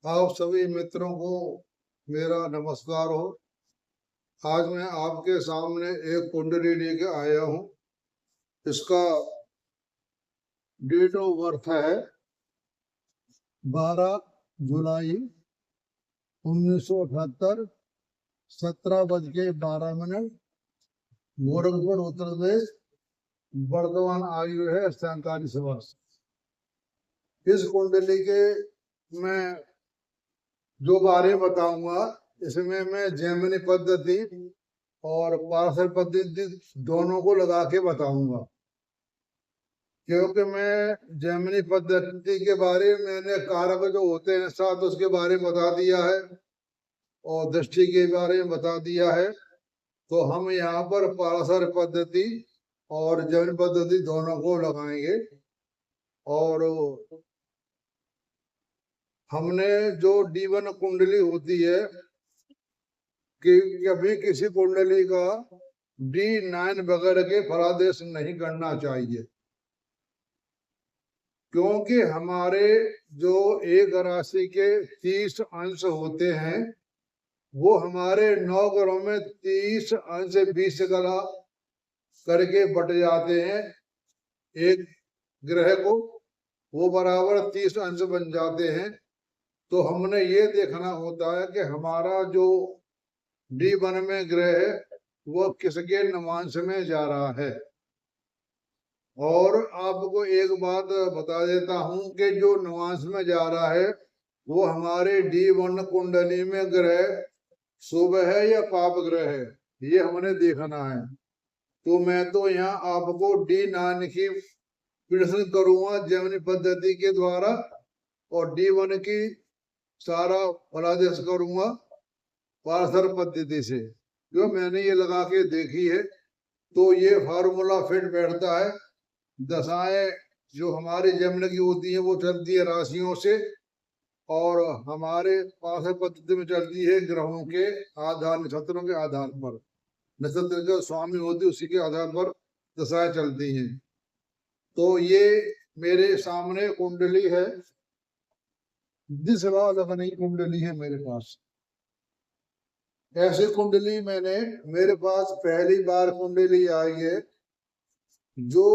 आप सभी मित्रों को मेरा नमस्कार हो। आज मैं आपके सामने एक कुंडली लेके आया हूँ। इसका डेट ऑफ बर्थ है 12 जुलाई 1978, 17:12। गोरखपुर उत्तर प्रदेश। वर्तमान आयु है 47 वर्ष। इस कुंडली के मैं जो बारे बताऊंगा, इसमें मैं जैमिनी पद्धति और पारसर पद्धति दोनों को लगा के बताऊंगा, क्योंकि मैं जैमिनी पद्धति के बारे में मैंने कारक जो होते हैं साथ उसके बारे में बता दिया है और दृष्टि के बारे में बता दिया है। तो हम यहाँ पर पारसर पद्धति और जैमिनी पद्धति दोनों को लगाएंगे। और हमने जो D1 कुंडली होती है कि कभी किसी कुंडली का D9 वगैरह के फलादेश नहीं करना चाहिए, क्योंकि हमारे जो एक राशि के 30 अंश होते हैं वो हमारे 9 ग्रहों में 30 अंश 20 कला करके बट जाते हैं। एक ग्रह को वो बराबर 30 अंश बन जाते हैं। तो हमने ये देखना होता है कि हमारा जो D1 में ग्रह है वो किसके नवांश में जा रहा है। और आपको एक बात बता देता हूं कि जो नवांश में जा रहा है वो हमारे D1 कुंडली में ग्रह शुभ है या पाप ग्रह है, ये हमने देखना है। तो मैं तो यहाँ आपको D9 की प्रश्न करूंगा जैमिनी पद्धति के द्वारा और D1 की सारा फलादेश करूंगा पारसर पद्धति से, जो मैंने ये लगा के देखी है। तो ये फार्मूला फिट बैठता है। दशाएं जो हमारी जैमिनी की होती है वो चलती है राशियों से, और हमारे पारसर पद्धति में चलती है ग्रहों के आधार, नक्षत्रों के आधार पर। नक्षत्र जो स्वामी होती है उसी के आधार पर दशाएं चलती हैं। तो ये मेरे सामने कुंडली है, दिशा लगनी कुंडली है मेरे पास। ऐसी कुंडली मैंने मेरे पास पहली बार कुंडली आई है। जो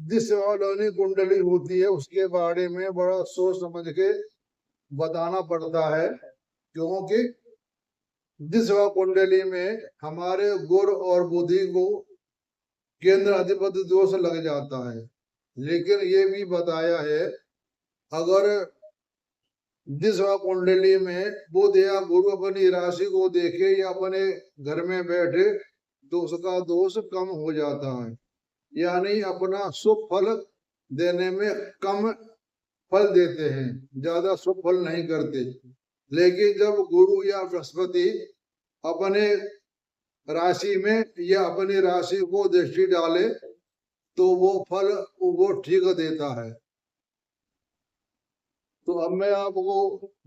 दिशा कुंडली होती है उसके बारे में बड़ा सोच समझ के बताना पड़ता है, क्योंकि दिशा कुंडली में हमारे गुर और बुद्धि को केंद्र अधिपति दोष लग जाता है। लेकिन ये भी बताया है अगर दिशा कुंडली में बुध या गुरु अपनी राशि को देखे या अपने घर में बैठे तो उसका दोष कम हो जाता है, यानी अपना शुभ फल देने में कम फल देते हैं, ज्यादा शुभ फल नहीं करते। लेकिन जब गुरु या बृहस्पति अपने राशि में या अपनी राशि को दृष्टि डाले तो वो फल वो ठीक देता है। तो अब मैं आपको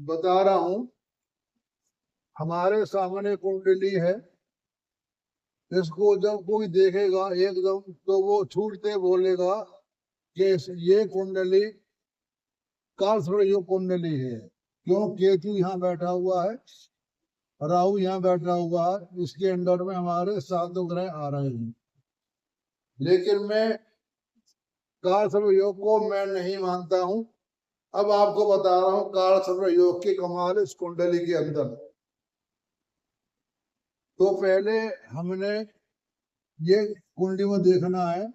बता रहा हूं, हमारे सामने कुंडली है। इसको जब कोई देखेगा एकदम तो वो छूटते बोलेगा कि ये कुंडली कालसर्प कुंडली है। क्यों? केतु यहाँ बैठा हुआ है, राहु यहाँ बैठा हुआ है, इसके अंडर में हमारे 7 ग्रह आ रहे हैं। लेकिन मैं कालसर्प योग को मैं नहीं मानता हूं। अब आपको बता रहा हूं कालसर्प योग की कमाल इस कुंडली के अंदर। तो पहले हमने ये कुंडली में देखना है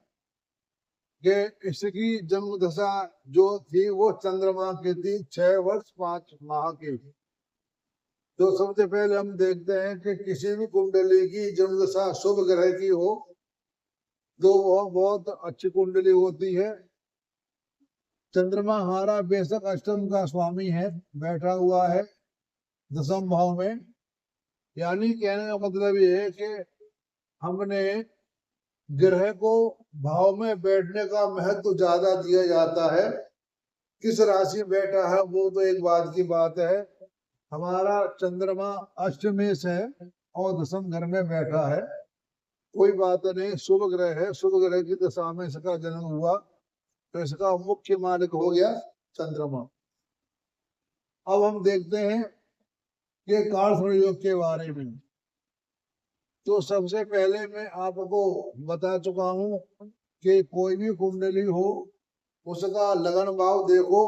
कि इसकी जन्म दशा जो थी वो चंद्रमा की थी 6 वर्ष 5 माह की। तो सबसे पहले हम देखते हैं कि किसी भी कुंडली की जन्म दशा शुभ ग्रह की हो तो वह बहुत अच्छी कुंडली होती है। चंद्रमा हमारा बेशक अष्टम का स्वामी है, बैठा हुआ है 10वें भाव में। यानी कहने का मतलब ये है कि हमने ग्रह को भाव में बैठने का महत्व ज्यादा दिया जाता है। किस राशि में बैठा है वो तो एक बात की बात है। हमारा चंद्रमा अष्टमेश है और 10वें घर में बैठा है, कोई बात नहीं, शुभ ग्रह है। शुभ ग्रह की दशा में इसका जन्म हुआ तो इसका मुख्य मालिक हो गया चंद्रमा। अब हम देखते हैं कि कारसुण योग के बारे में। तो सबसे पहले मैं आपको बता चुका हूं कि कोई भी कुंडली हो, उसका लगन भाव देखो,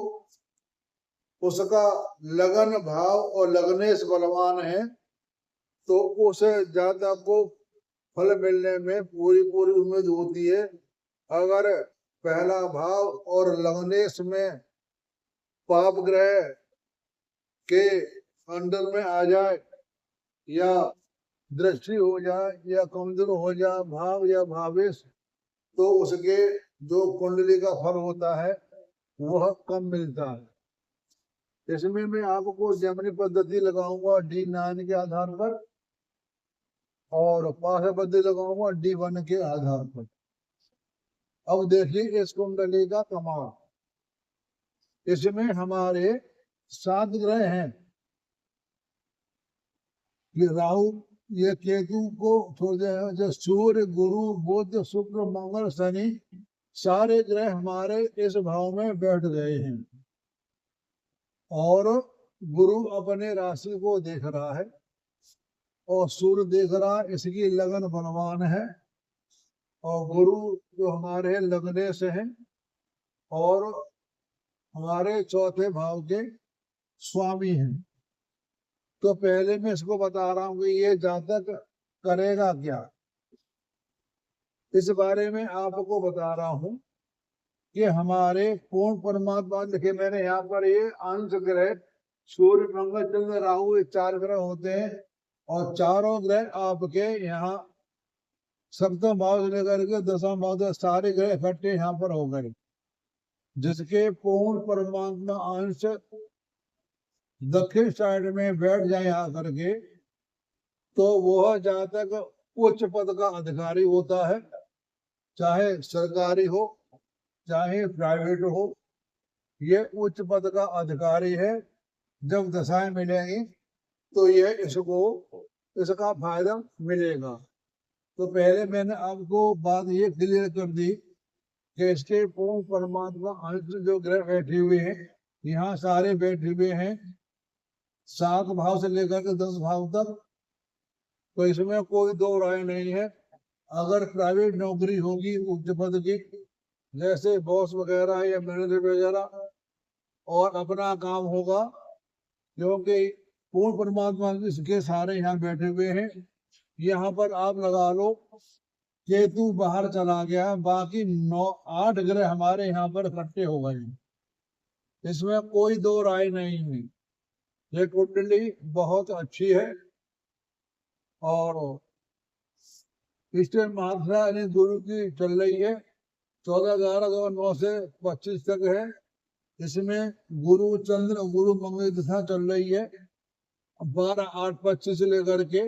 उसका लगन भाव और लगनेश बलवान है तो उसे ज्यादा को फल मिलने में पूरी पूरी उम्मीद होती है। अगर पहला भाव और लगनेश में पाप ग्रह के अंडर में आ जाए या दृष्टि हो जाए या कमजोर हो जाए भाव या भावेश, तो उसके जो कुंडली का फल होता है वह कम मिलता है। इसमें मैं आपको जमनी पद्धति लगाऊंगा D9 के आधार पर और पाशा पद्धति लगाऊंगा D1 के आधार पर। अब देखिए इस कुंडली का कमाल। इसमें हमारे 7 ग्रह हैं। ये राहु, ये केतु को छोड़ दे, जो सूर्य, गुरु, बुध, शुक्र, मंगल, शनि, सारे ग्रह हमारे इस भाव में बैठ गए हैं और गुरु अपने राशि को देख रहा है और सूर्य देख रहा है, इसकी लगन बलवान है और गुरु जो हमारे लगने से हैं और हमारे चौथे भाव के स्वामी हैं। तो पहले मैं इसको बता रहा हूं कि ये जातक करेगा क्या, इस बारे में आपको बता रहा हूं कि हमारे पूर्ण परमात्मा, देखिए मैंने यहाँ पर ये अंश ग्रह सूर्य, मंगल, चंद्र, राहु, ये 4 ग्रह होते हैं और चारों ग्रह आपके यहाँ सप्तम भाव से लेकर के 10वां भाव तक सारे ग्रह इकट्ठे यहाँ पर हो गए। जिसके पूर्ण परमात्मा अंश दक्षिण साइड में बैठ जाए आकर के, तो वह जहाँ तक उच्च पद का अधिकारी होता है, चाहे सरकारी हो चाहे प्राइवेट हो, ये उच्च पद का अधिकारी है। जब दशाएं मिलेंगी तो ये इसको इसका फायदा मिलेगा। तो पहले मैंने आपको बात ये क्लियर कर दी कि इसके पूर्ण परमात्मा अंश जो ग्रह बैठे हुए हैं, यहाँ सारे बैठे हुए हैं 7 भाव से लेकर के 10 भाव तक। तो इसमें कोई दो राय नहीं है। अगर प्राइवेट नौकरी होगी उच्च पद की, जैसे बॉस वगैरह या मैनेजर वगैरह, और अपना काम होगा, क्योंकि पूर्ण परमात्मा इसके सारे यहाँ बैठे हुए हैं। यहाँ पर आप लगा लो केतु बाहर चला गया, बाकी 8 ग्रह हमारे यहाँ पर इकट्ठे हो गए। इसमें कोई दो राय नहीं है। ये कुंडली बहुत अच्छी है और इसमें मात्रा यानी गुरु की चल रही है 14/11/2009 से 25 तक है। इसमें गुरु चंद्र गुरु मंगल दशा चल रही है 12/8/25 से लेकर के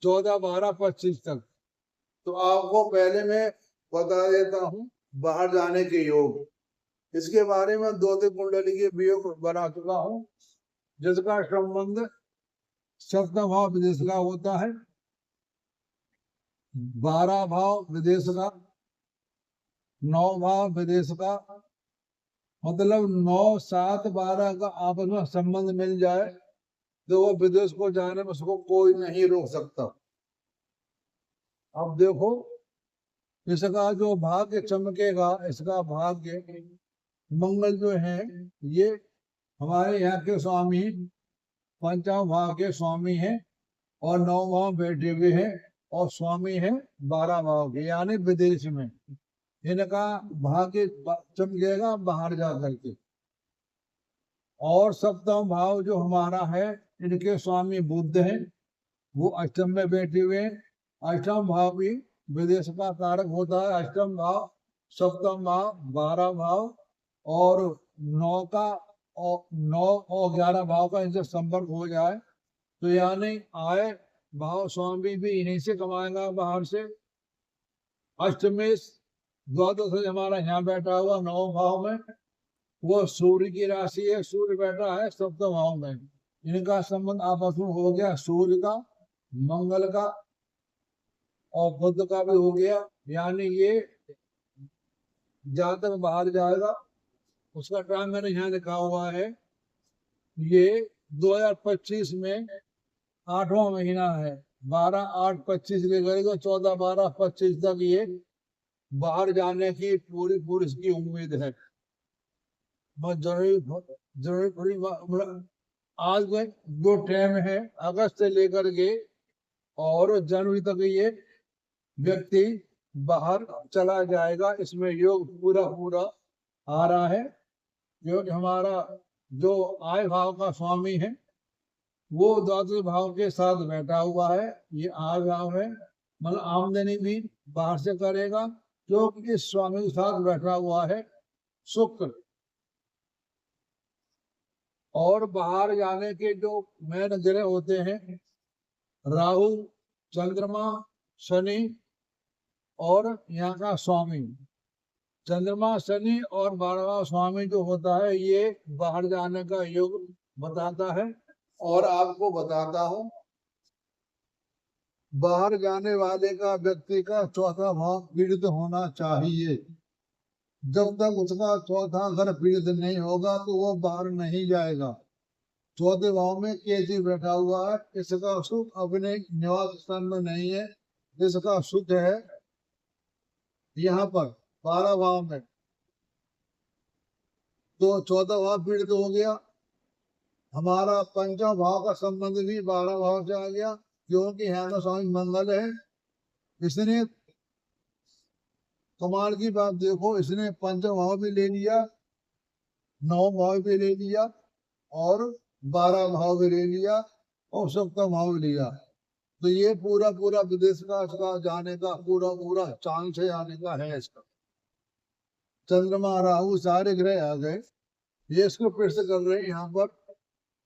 14/12/25 तक। तो आपको पहले मैं बता देता हूँ बाहर जाने के योग। इसके बारे में 2-3 कुंडली के वियोग बना चुका हूँ, जिसका संबंध सप्तम भाव विदेश का होता है, 12 भाव विदेश का, 9 भाव विदेश का, मतलब 9, 7, 12 का आपस में संबंध मिल जाए तो वो विदेश को जाने में उसको कोई नहीं रोक सकता। अब देखो इसका जो भाग्य चमकेगा, इसका भाग्य मंगल जो है ये हमारे यहाँ के स्वामी, 5वां भाव के स्वामी है और 9 भाव बैठे हुए हैं और स्वामी है 12 भाव के, यानी विदेश में। इनका भाग्य चमकेगा बाहर जा करके। और 7वां भाव जो हमारा है, इनके स्वामी बुध हैं, वो अष्टम में बैठे हुए हैं। अष्टम भाव भी विदेश का कारक होता है। अष्टम भाव, 7वां भाव, 12 भाव और 9 का और 9 और 11 भाव का इनसे संपर्क हो जाए तो यानी आय भाव स्वामी भी इन्हीं से कमाएगा बाहर से। अष्टमेश द्वादश हमारा यहाँ बैठा हुआ 9 भाव में, वो सूर्य की राशि है, सूर्य बैठा है 7वें भाव में। इनका संबंध आपस में हो गया सूर्य का, मंगल का और बुध का भी हो गया। यानी ये जहां तक बाहर जाएगा उसका टाइम मैंने यहाँ लिखा हुआ है ये 2025 में 8वां महीना है। 12/8/25 लेकर के 14/12/25 तक ये बाहर जाने की पूरी पूरी इसकी उम्मीद है। बस जरूरी जरूरी आज के जो टाइम है अगस्त से लेकर के और जनवरी तक ये व्यक्ति बाहर चला जाएगा। इसमें योग पूरा पूरा आ रहा है। जो हमारा जो आय भाव का स्वामी है वो द्वादश भाव के साथ बैठा हुआ है। ये आय भाव है, मतलब आमदनी भी बाहर से करेगा, क्योंकि इस स्वामी के साथ बैठा हुआ है शुक्र। और बाहर जाने के जो मेन ग्रह होते हैं राहु, चंद्रमा, शनि और यहाँ का स्वामी। चंद्रमा, शनि और 12वां स्वामी जो होता है ये बाहर जाने का योग बताता है। और आपको बताता हूँ, बाहर जाने वाले का व्यक्ति का चौथा भाव पीड़ित होना चाहिए। जब तक उसका चौथा घर पीड़ित नहीं होगा तो वो बाहर नहीं जाएगा। चौथे भाव में केतु बैठा हुआ है, इसका सुख अपने निवास स्थान में नहीं है, इसका सुख है यहाँ पर 12 भाव में। तो चौथा भाव पीड़ित हो गया। हमारा पंचम भाव का संबंध भी 12 भाव से आ गया, क्योंकि यहाँ का स्वामी मंगल है। इसने कमाल की बात देखो, इसने पंचम भाव भी ले लिया, 9 भाव भी ले लिया और 12 भाव भी ले लिया और सप्तम भाव भी लिया। तो ये पूरा पूरा विदेश का जाने का पूरा पूरा चांस है, आने का है इसका। चंद्रमा, राहु सारे ग्रह आ गए, ये इसको फिर से कर रहे हैं यहाँ पर।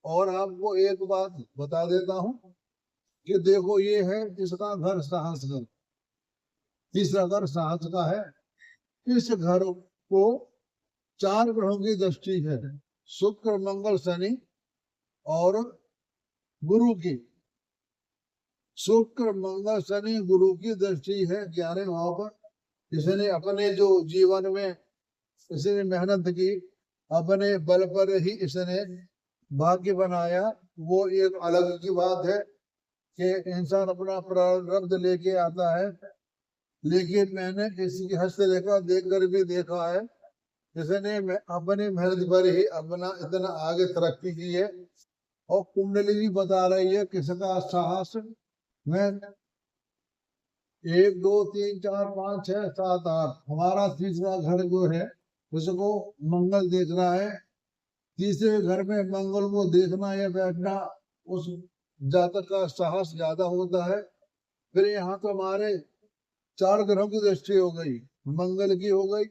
और आपको एक बात बता देता हूँ कि देखो ये है इसका घर साहस का, तीसरा घर साहस का है। इस घर को 4 ग्रहों की दृष्टि है, शुक्र, मंगल, शनि और गुरु की। शुक्र, मंगल, शनि, गुरु की दृष्टि है 11वें भाव पर। इसने अपने जो जीवन में इसने मेहनत की, अपने बल पर ही इसने भाग्य बनाया, वो एक अलग की बात है कि इंसान अपना प्रारब्ध लेके आता है। लेकिन मैंने किसी हस्तरेखा देखकर भी देखा है, इसने अपनी मेहनत पर ही अपना इतना आगे तरक्की की है। और कुंडली भी बता रही है किसका साहस में 1 2 3 4 5 6 7 8 हमारा तीसरा घर जो है उसको मंगल देख रहा है। तीसरे घर में मंगल को देखना या बैठना उस जातक का साहस ज्यादा होता है। फिर यहाँ तो हमारे 4 ग्रहों की दृष्टि हो गई, मंगल की हो गई,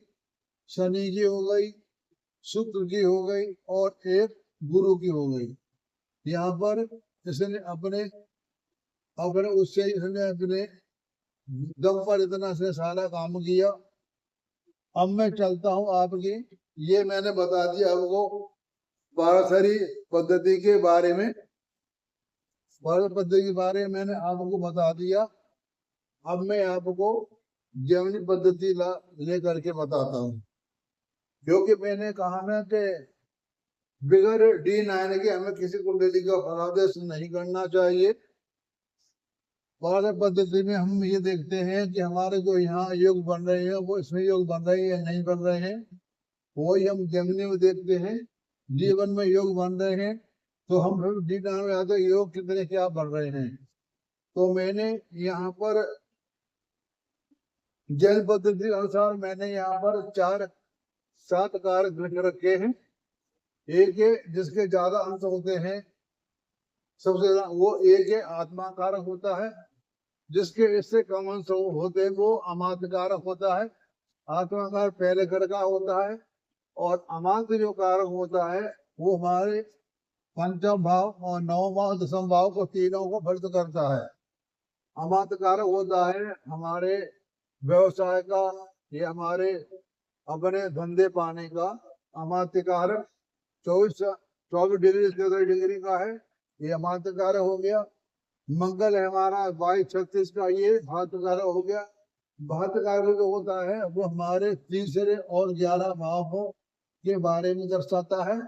शनि की हो गई, शुक्र की हो गई और एक गुरु की हो गई। यहाँ पर इसने अपने अपने उससे इसने अपने दम पर इतना से सारा काम किया। अब मैं चलता हूँ आपकी, ये मैंने बता दिया आपको पारसरी पद्धति के बारे में। पारस पद्धति के बारे में मैंने आपको बता दिया। अब मैं आपको जेमिनी पद्धति लेकर के बताता हूँ, क्योंकि मैंने कहा ना कि बिगर D9 के हमें किसी कुंडली का फलादेश नहीं करना चाहिए। पारस पद्धति में हम ये देखते हैं कि हमारे जो यहाँ योग बन रहे हैं वो इसमें योग बन रहे हैं या नहीं बन रहे हैं, वही हम जेमिनी में देखते हैं। जीवन में योग बन रहे हैं तो हम D9 में आते योग कितने क्या बन रहे हैं। तो मैंने यहाँ पर जैन पद्धति अनुसार मैंने यहाँ पर 7 कारक लिख रखे हैं। एक है जिसके ज्यादा अंश होते हैं, सबसे ज्यादा वो एक है आत्मा कारक होता है। जिसके इससे कम अंश होते हैं वो अमात्य कारक होता है। आत्मा कारक पहले घर का होता है और अमात्य जो कारक होता है वो हमारे पंचम भाव और 9वां भाव 10वां भाव को तीनों को भ्रष्ट करता है। अमात्य कारक होता है हमारे व्यवसाय का, ये हमारे अपने धंधे पाने का। अमात्य कारक 24 डिग्री 33 डिग्री का है, ये अमात्य कारक हो गया। मंगल है हमारा 22-36 का, ये भात कारक हो गया। भात कारक जो होता है वो हमारे तीसरे और 11 भावों के बारे में दर्शाता है।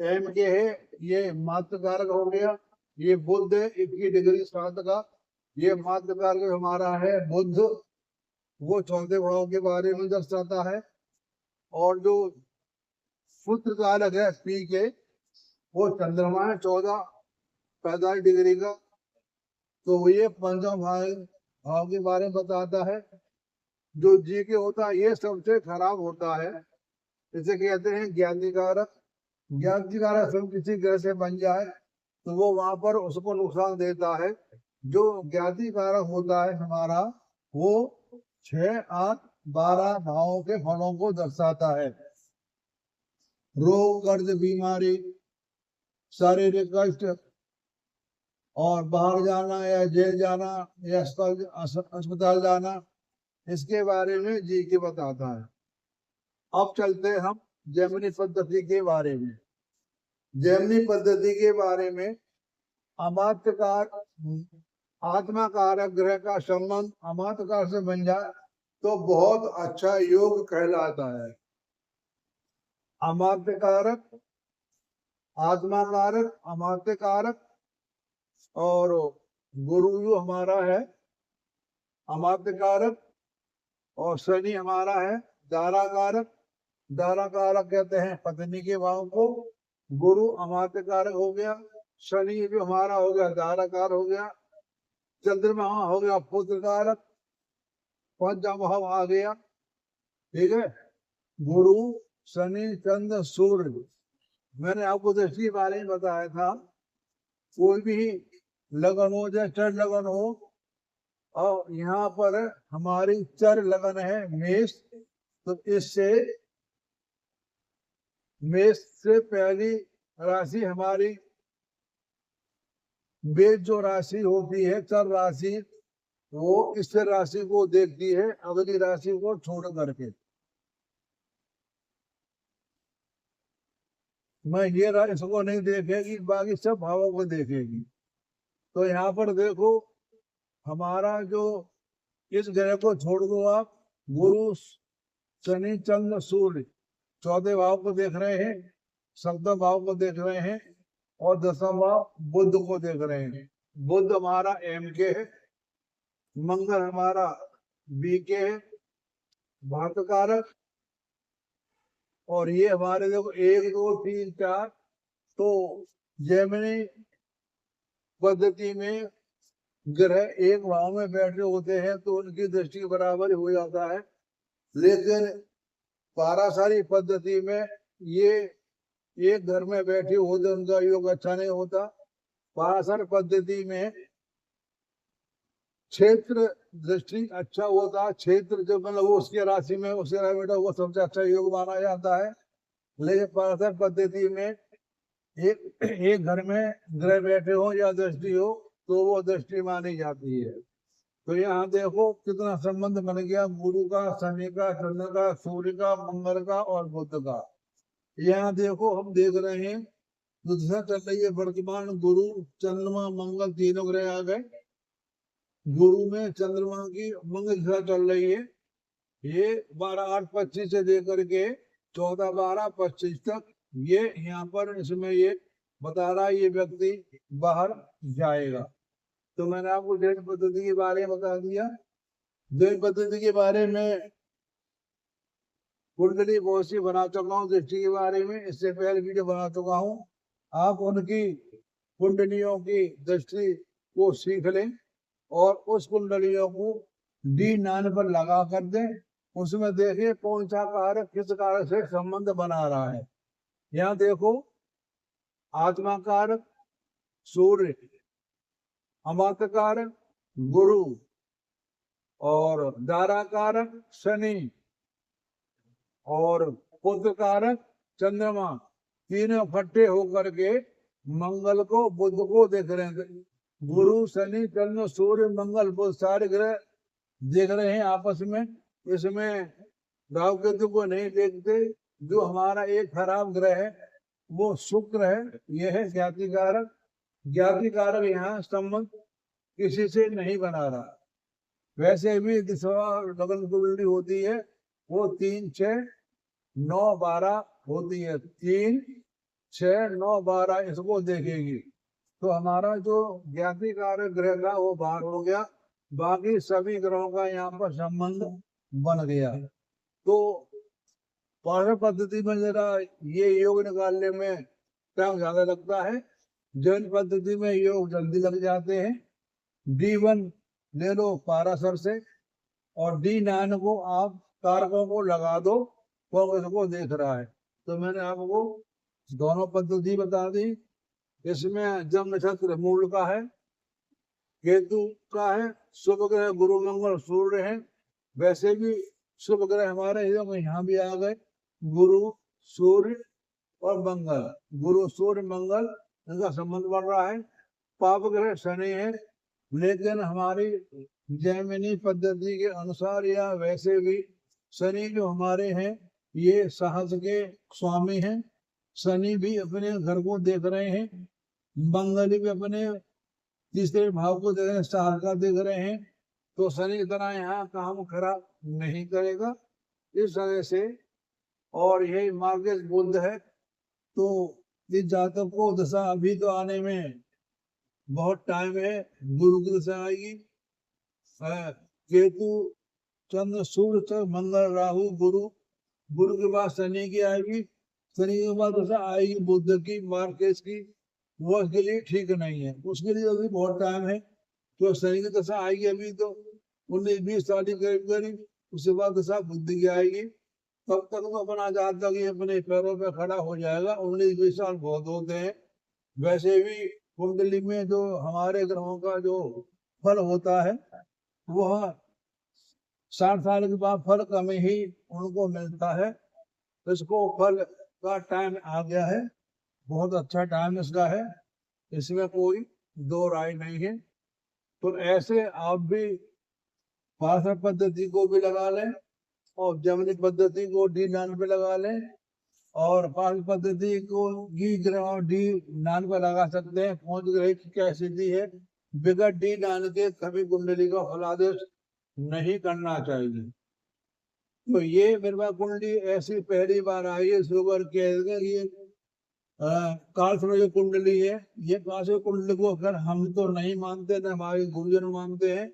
एम के है, ये मात्र कारक हो गया। ये बुध है 21 डिग्री 7 का, ये मात्र कारक हमारा है बुध, वो चौथे भाव के बारे में दर्शाता है। और जो पुत्र कारक है पी के, वो चंद्रमा है 14-45 डिग्री का, तो ये पंचम भाव के बारे में बताता है। जो जी के होता है ये सबसे खराब होता है, इसे कहते हैं ज्ञाति कारक। ज्ञाति कारक स्वयं किसी ग्रह से बन जाए तो वो वहां पर उसको नुकसान देता है। जो ज्ञाति कारक होता है हमारा, वो 6, 8, 12 भावों के फलों को दर्शाता है। रोग, कर्ज, बीमारी, शारीरिक कष्ट और बाहर जाना या जेल जाना या अस्पताल जाना, इसके बारे में जी के बताता है। अब चलते हम जेमिनी पद्धति के बारे में। जेमिनी पद्धति के बारे में अमात्यकार आत्मा कारक ग्रह का संबंध अमात्यकार से बन जाए तो बहुत अच्छा योग कहलाता है। अमात्य कारक, आत्मा कारक, अमात्य कारक और गुरु जो हमारा है अमात्य कारक, और शनि हमारा है दारा कारक। दारा कारक कहते हैं पत्नी के भाव को। गुरु अमात्य कारक हो गया, शनि जो हमारा हो गया दारा कारक हो गया, चंद्रमा हो गया पुत्र कारक, पंचम भाव आ गया। ठीक है, गुरु, शनि, चंद्र, सूर्य। मैंने आपको दृष्टि के बारे में बताया था। कोई भी लगन हो, चाहे चर लगन हो, और यहाँ पर हमारी चर लगन है मेष, तो इससे मेष से पहली राशि हमारी बेज जो राशि होती है चर राशि, वो इस राशि को देखती है अगली राशि को छोड़ करके। मैं ये इसको नहीं देखेगी, बाकी सब भावों को देखेगी। तो यहाँ पर देखो हमारा जो इस ग्रह को छोड़ दो आप, गुरु, शनि, चंद्र, सूर्य चौथे भाव को देख रहे हैं, सप्तम भाव को देख रहे हैं, और दसम भाव बुध को देख रहे हैं। बुध हमारा एम के है, मंगल हमारा बी के है, भातकारक, और ये हमारे देखो 1, 2, 3, 4। तो जेमिनी पद्धति में ग्रह एक भाव में बैठे होते हैं तो उनकी दृष्टि बराबर हो जाता है। लेकिन पारासारी पद्धति में ये एक घर में बैठे होते उनका योग अच्छा नहीं होता। पारासार पद्धति में क्षेत्र दृष्टि अच्छा होता है। क्षेत्र जो मतलब वो उसकी राशि में उसके राशि में वो सबसे अच्छा योग माना जाता है। लेकिन पारासार पद्धति में एक घर में ग्रह बैठे हो या दृष्टि हो तो वो दृष्टि मानी जाती है। तो यहाँ देखो कितना संबंध बन गया गुरु का, शनि का, चंद्र का, सूर्य का, मंगल का और बुध का। यहाँ देखो हम देख रहे हैं तो दिशा चल रही है वर्तमान गुरु, चंद्रमा, मंगल तीनों ग्रह आ गए। गुरु में चंद्रमा की मंगल दिशा चल रही है, ये 12/8/25 से लेकर के 14/12/25 तक। ये यहाँ पर इसमें ये बता रहा है ये व्यक्ति बाहर जाएगा। तो मैंने आपको डेट पद्धति के बारे में बता दिया। डेट पद्धति के बारे में कुंडली बहुत सी बना चुका हूँ, दृष्टि के बारे में इससे पहले वीडियो बना चुका हूँ। आप उनकी कुंडलियों की दृष्टि को सीख लें और उस कुंडलियों को D9 पर लगा कर दें। उसमें देखिए कौन सा कारक किस कारक से संबंध बना रहा है। यहाँ देखो आत्मा कारक सूर्य, अमात्य कारक गुरु और दारा कारक शनि और पुत्र कारक चंद्रमा, तीनों इकट्ठे होकर के मंगल को बुध को देख रहे हैं। गुरु, शनि, चंद्र, सूर्य, मंगल, बुध सारे ग्रह देख रहे हैं आपस में। इसमें राहु केतु को नहीं देखते। जो हमारा एक खराब ग्रह है वो शुक्र है, यह है ज्ञाति कारक। ज्ञाति कारक यहाँ संबंध किसी से नहीं बना रहा। वैसे भी लगन कुंडली होती है वो 3, 6, 9, 12 होती है। 3, 6, 9, 12 इसको देखेगी तो हमारा जो ज्ञाति कारक ग्रह था वो बाहर हो गया, बाकी सभी ग्रहों का यहाँ पर संबंध बन गया। तो पारस पद्धति में जरा ये योग निकालने में टाइम ज्यादा लगता है, जैन पद्धति में योग जल्दी लग जाते हैं। D1 ले लो पाराशर से और D9 को आप कारकों को लगा दो, वो इसको देख रहा है। तो मैंने आपको दोनों पद्धति बता दी। इसमें जब नक्षत्र मूल का है, केतु का है, शुभ ग्रह गुरु मंगल सूर्य है। वैसे भी शुभ ग्रह हमारे यहाँ भी आ गए, गुरु सूर्य और मंगल, गुरु सूर्य मंगल इनका संबंध बढ़ रहा है। पाप ग्रह शनि है, लेकिन हमारी जैमिनी पद्धति के अनुसार या वैसे भी शनि जो हमारे हैं ये साहस के स्वामी हैं। शनि भी अपने घर को देख रहे हैं, मंगल भी अपने तीसरे भाव को देख रहे हैं, साहस का देख रहे हैं। तो शनि इतना यहाँ काम खराब नहीं करेगा इस तरह से। और यही मार्गेश बुध है, तो इस जातक को दशा अभी तो आने में बहुत टाइम है। गुरु की दशा आएगी, केतु चंद्र सूर्य मंगल राहु गुरु, गुरु के बाद शनि की आएगी, शनि के बाद दशा आएगी बुध की मार्गेश की। वो उसके लिए ठीक नहीं है, उसके लिए अभी बहुत टाइम है। तो शनि की दशा आएगी अभी तो 19-20 साल के करीब करीब, उसके बाद दशा बुध की आएगी। तब तक वो अपना जातक ये अपने पैरों पे खड़ा हो जाएगा। 19-20 साल बहुत होते हैं। वैसे भी कुंडली में जो हमारे ग्रहों का जो फल होता है वह 60 साल के बाद फल कम ही उनको मिलता है। इसको फल का टाइम आ गया है, बहुत अच्छा टाइम इसका है, इसमें कोई दो राय नहीं है। तो ऐसे आप भी पारस पद्धति को भी लगा लें और जैमिनी पद्धति को D9 पे लगा लें, और पारस पद्धति को ग्रह D9 पे लगा सकते हैं। 5 ग्रह की क्या स्थिति है, बिगड़ D9 के कभी कुंडली का फलादेश नहीं करना चाहिए। तो ये मेरे पास कुंडली ऐसी पहली बार आई है, शुगर के ये काल में जो कुंडली है, ये काल कुंडली को अगर हम तो नहीं मानते न हमारे गुरुजन मानते हैं।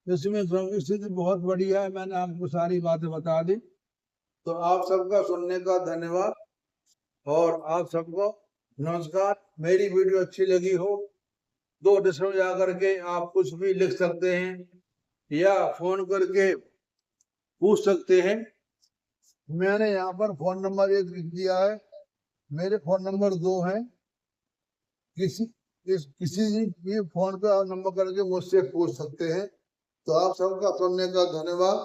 इसमें ग्रह की स्थिति बहुत बढ़िया है, मैंने आपको सारी बातें बता दी। तो आप सबका सुनने का धन्यवाद और आप सबको नमस्कार। मेरी वीडियो अच्छी लगी हो तो डिस्क्रिप्शन जा करके आप कुछ भी लिख सकते हैं या फोन करके पूछ सकते हैं। मैंने यहाँ पर फोन नंबर 1 लिख दिया है, मेरे फोन नंबर 2 हैं। किसी भी फोन पे नंबर करके मुझसे पूछ सकते हैं। तो आप सबका सुनने का धन्यवाद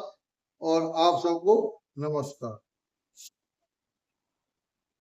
और आप सबको नमस्कार।